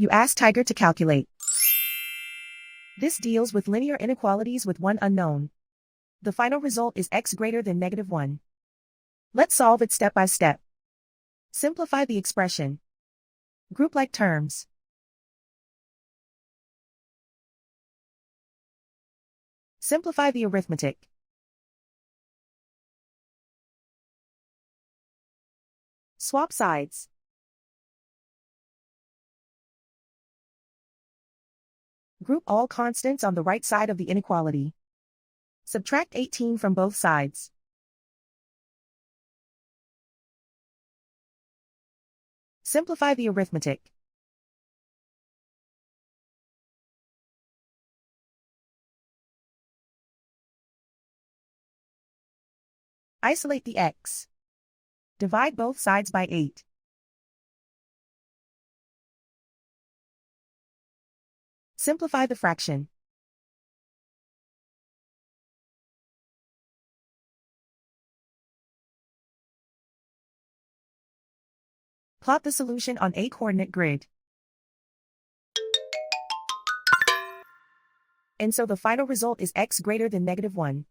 You ask Tiger to calculate. This deals with linear inequalities with one unknown. The final result is x greater than -1. Let's solve it step by step. Simplify the expression. Group like terms. Simplify the arithmetic. Swap sides. Group all constants on the right side of the inequality. Subtract 18 from both sides. Simplify the arithmetic. Isolate the x. Divide both sides by 8. Simplify the fraction. Plot the solution on a coordinate grid. And so the final result is x greater than -1.